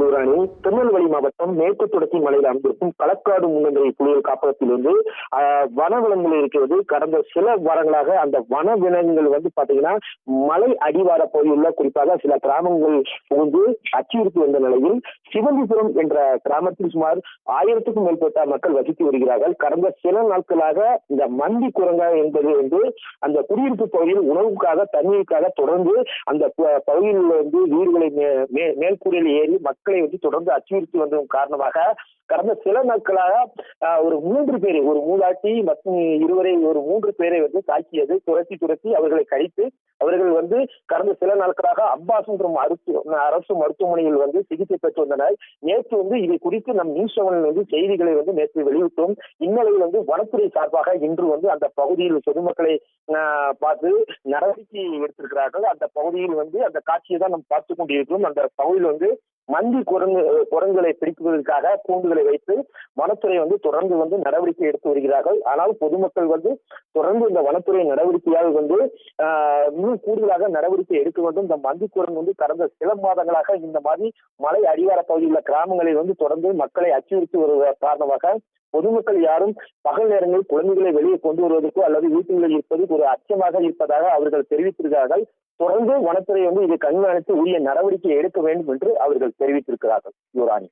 யுவராணி. திருநெல்வேலி மாவட்டம் மேற்கு தொடர்ச்சி மலையில் அமைந்திருக்கும் களக்காடு முன்னந்திரை புலிகள் காப்பகத்திலிருந்து வனவிலங்குகள் இருக்கிறது. கடந்த சில வாரங்களாக அந்த வனவிலங்குகள் பாத்தீங்கன்னா மலை அடிவார பகுதியில் குறிப்பாக சில கிராமங்கள் புகுந்து அச்சுறுத்தி வந்த நிலையில் சிவந்திபுரம் என்ற கிராமத்தில் சுமார் 1000க்கும் மேற்பட்ட மக்கள் வசித்து வருகிறார்கள். கடந்த சில நாட்களாக இந்த மந்தி குரங்கா என்பது அந்த குடியிருப்பு பகுதியில் உணவுக்காக தண்ணீருக்காக தொடர்ந்து அந்த பகுதியில் வீடுகளை மேல்கூரையில் ஏறி மக்களை தொடர்ந்து அச்சுறுத்தி வந்ததன் காரணமாக கடந்த சில நாட்களாக ஒரு 3 பேரை, ஒரு மூதாட்டி மற்றும் இருவரை, ஒரு 3 பேரை தாக்கியது. துரத்தி அவர்களை கடித்து அவர்கள் கடந்த சில நாட்களாக அப்பாஸ் என்ற அரசு மருத்துவமனையில் சிகிச்சை பெற்று வந்தனர். நேற்று இதை குறித்து நம் நியூஸ் 7 செய்திகளை நேற்று வெளியிட்டோம். இந்நிலையில் வனத்துறை சார்பாக இன்று அந்த பகுதியில் பொதுமக்களை பார்த்து நடவடிக்கை எடுத்திருக்கிறார்கள். அந்த பகுதியில் அந்த காட்சியை தான் நாம் பார்த்துக் கொண்டிருக்கிறோம். அந்த பகுதியில் மந்தி குரங்குகளை பிடிப்பதற்காக கூண்டுகளை வைத்து வனத்துறை தொடர்ந்து நடவடிக்கை எடுத்து வருகிறார்கள். ஆனால் பொதுமக்கள் தொடர்ந்து இந்த வனத்துறை நடவடிக்கையாக இன்னும் கூடுதலாக நடவடிக்கை எடுக்க வேண்டும். இந்த மந்தி குரங்கு கடந்த சில மாதங்களாக இந்த மாதிரி மலை அடிவார பகுதியில் உள்ள கிராமங்களை தொடர்ந்து மக்களை அச்சுறுத்தி வருவதன் காரணமாக பொதுமக்கள் யாரும் பகல் நேரங்களில் குழந்தைகளை வெளியே கொண்டு வருவதற்கோ அல்லது வீட்டுகளில் இருப்பது ஒரு அச்சமாக இருப்பதாக அவர்கள் தெரிவித்திருக்கிறார்கள். தொடர்ந்து வனத்துறை இதை கண்காணித்து உரிய நடவடிக்கை எடுக்க வேண்டும் என்று அவர்கள் தெரிவித்திருக்கிறார்கள். யுவராணி.